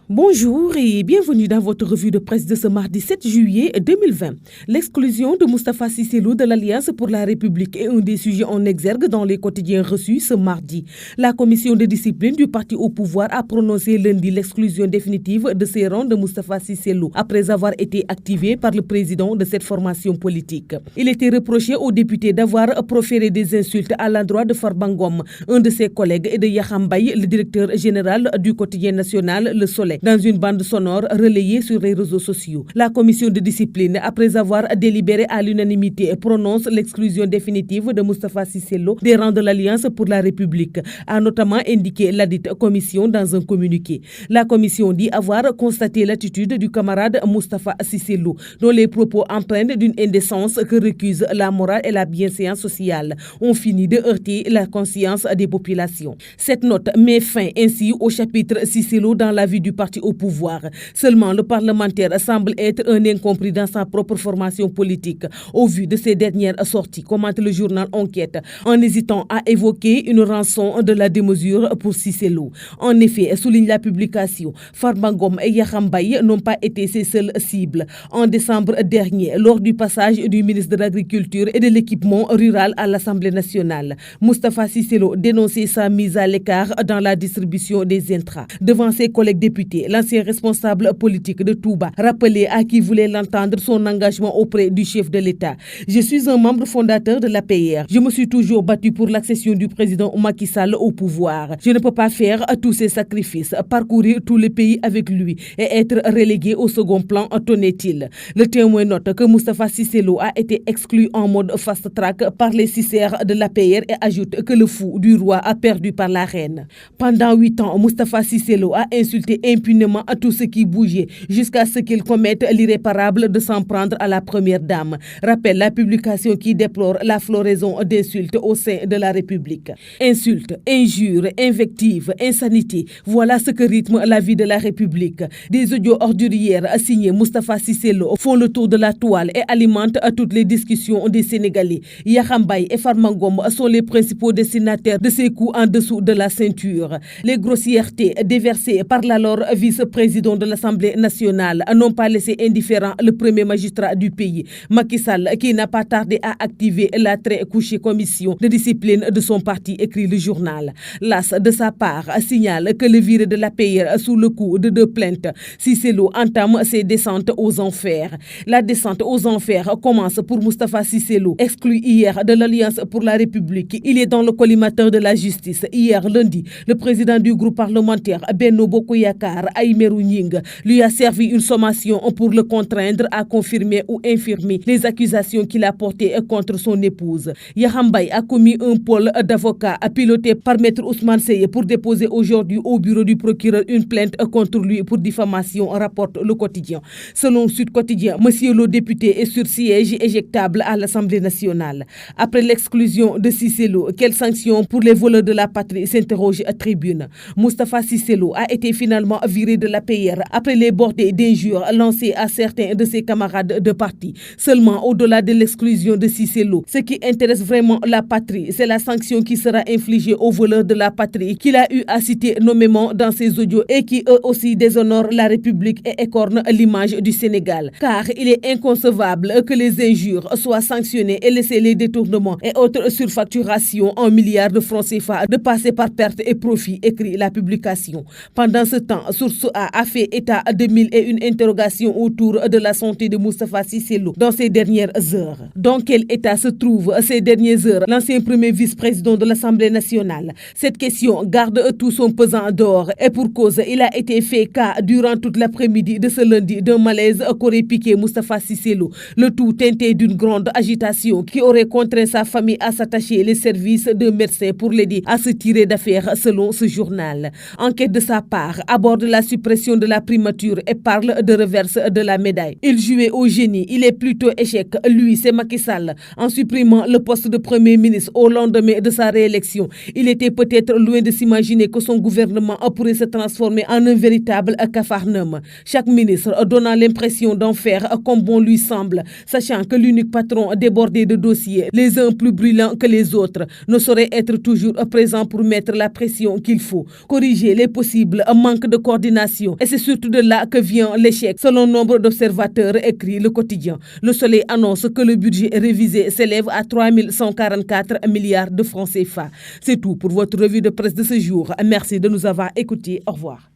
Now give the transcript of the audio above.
Bonjour et bienvenue dans votre revue de presse de ce mardi 7 juillet 2020. L'exclusion de Moustapha Cissé Lo de l'Alliance pour la République est un des sujets en exergue dans les quotidiens reçus ce mardi. La commission de discipline du parti au pouvoir a prononcé lundi l'exclusion définitive de ses rangs de Moustapha Cissé Lo après avoir été activé par le président de cette formation politique. Il était reproché aux députés d'avoir proféré des insultes à l'endroit de Farba Ngom, un de ses collègues, et de Yakham Mbaye, le directeur général du quotidien national Le Soleil, dans une bande sonore relayée sur les réseaux sociaux. La commission de discipline, après avoir délibéré à l'unanimité, prononce l'exclusion définitive de Moustapha Cissé Lo des rangs de l'Alliance pour la République, a notamment indiqué ladite commission dans un communiqué. La commission dit avoir constaté l'attitude du camarade Moustapha Cissé Lo, dont les propos empreints d'une indécence que recuse la morale et la bienséance sociale ont fini de heurter la conscience des populations. Cette note met fin ainsi au chapitre Cissé Lo dans la vie du parti au pouvoir. Seulement, le parlementaire semble être un incompris dans sa propre formation politique au vu de ses dernières sorties, commente le journal Enquête, en hésitant à évoquer une rançon de la démesure pour Cissé Lo. En effet, souligne la publication, Farba Ngom et Yakham Mbaye n'ont pas été ses seules cibles. En décembre dernier, lors du passage du ministre de l'Agriculture et de l'Équipement rural à l'Assemblée nationale, Moustapha Cissé Lo dénonçait sa mise à l'écart dans la distribution des intrants. Devant ses collègues députés, l'ancien responsable politique de Touba rappelait à qui voulait l'entendre son engagement auprès du chef de l'État. Je suis un membre fondateur de l'APR. Je me suis toujours battu pour l'accession du président Macky Sall au pouvoir. Je ne peux pas faire tous ces sacrifices, parcourir tout le pays avec lui et être relégué au second plan, tenait-il. Le témoin note que Moustapha Cissé Lo a été exclu en mode fast-track par les sicaires de l'APR et ajoute que le fou du roi a perdu par la reine. Pendant 8 ans, Moustapha Cissé Lo a insulté impunément à tout ce qui bougeait jusqu'à ce qu'il commette l'irréparable de s'en prendre à la première dame. Rappelle la publication qui déplore la floraison d'insultes au sein de la République. Insultes, injures, invectives, insanité, voilà ce que rythme la vie de la République. Des audios ordurières signés Moustapha Cissé Lo font le tour de la toile et alimentent toutes les discussions des Sénégalais. Yakham Mbaye et Farba Ngom sont les principaux destinataires de ces coups en dessous de la ceinture. Les grossièretés déversées par l'alors vice-président de l'Assemblée nationale n'ont pas laissé indifférent le premier magistrat du pays, Macky Sall, qui n'a pas tardé à activer la très couchée commission de discipline de son parti, écrit le journal. L'AS, de sa part, signale que le viré de l'APR sous le coup de 2 plaintes, Cissé Lo entame ses descentes aux enfers. La descente aux enfers commence pour Moustapha Cissé Lo, exclu hier de l'Alliance pour la République. Il est dans le collimateur de la justice. Hier, lundi, le président du groupe parlementaire, Benno Bokk Yakaar, Aïmerou Gningue, lui a servi une sommation pour le contraindre à confirmer ou infirmer les accusations qu'il a portées contre son épouse. Yakham Mbaye a commis un pôle d'avocats piloté par Maître Ousmane Seye pour déposer aujourd'hui au bureau du procureur une plainte contre lui pour diffamation, rapporte le quotidien. Selon Sud Quotidien, monsieur le député est sur siège éjectable à l'Assemblée nationale. Après l'exclusion de Cissé Lo, quelles sanctions pour les voleurs de la patrie, s'interroge Tribune. Moustapha Cissé Lo a été finalement viré de l'APR après les bordées d'injures lancées à certains de ses camarades de parti. Seulement, au-delà de l'exclusion de Cissé Lo, ce qui intéresse vraiment la patrie, c'est la sanction qui sera infligée aux voleurs de la patrie qu'il a eu à citer nommément dans ses audios et qui eux aussi déshonorent la République et écornent l'image du Sénégal. Car il est inconcevable que les injures soient sanctionnées et laisser les détournements et autres surfacturations en milliards de francs CFA de passer par perte et profit, écrit la publication. Pendant ce temps, Source A fait état de 1001 interrogations autour de la santé de Moustapha Cissé Lo dans ces dernières heures. Dans quel état se trouve ces dernières heures l'ancien premier vice-président de l'Assemblée nationale? Cette question garde tout son pesant d'or et pour cause, il a été fait cas durant toute l'après-midi de ce lundi d'un malaise qu'aurait piqué Moustapha Cissé Lo, le tout teinté d'une grande agitation qui aurait contraint sa famille à s'attacher les services d'un médecin pour l'aider à se tirer d'affaire, selon ce journal. Enquête de sa part aborde la suppression de la primature et parle de reverse de la médaille. Il jouait au génie, il est plutôt échec. Lui, c'est Macky Sall. En supprimant le poste de Premier ministre au lendemain de sa réélection, il était peut-être loin de s'imaginer que son gouvernement pourrait se transformer en un véritable capharnaüm. Chaque ministre donnant l'impression d'en faire comme bon lui semble, sachant que l'unique patron débordé de dossiers, les uns plus brûlants que les autres, ne saurait être toujours présent pour mettre la pression qu'il faut. Corriger les possibles manques de coordination. Et c'est surtout de là que vient l'échec, selon nombre d'observateurs, écrit Le Quotidien. Le Soleil annonce que le budget révisé s'élève à 3 144 milliards de francs CFA. C'est tout pour votre revue de presse de ce jour. Merci de nous avoir écoutés. Au revoir.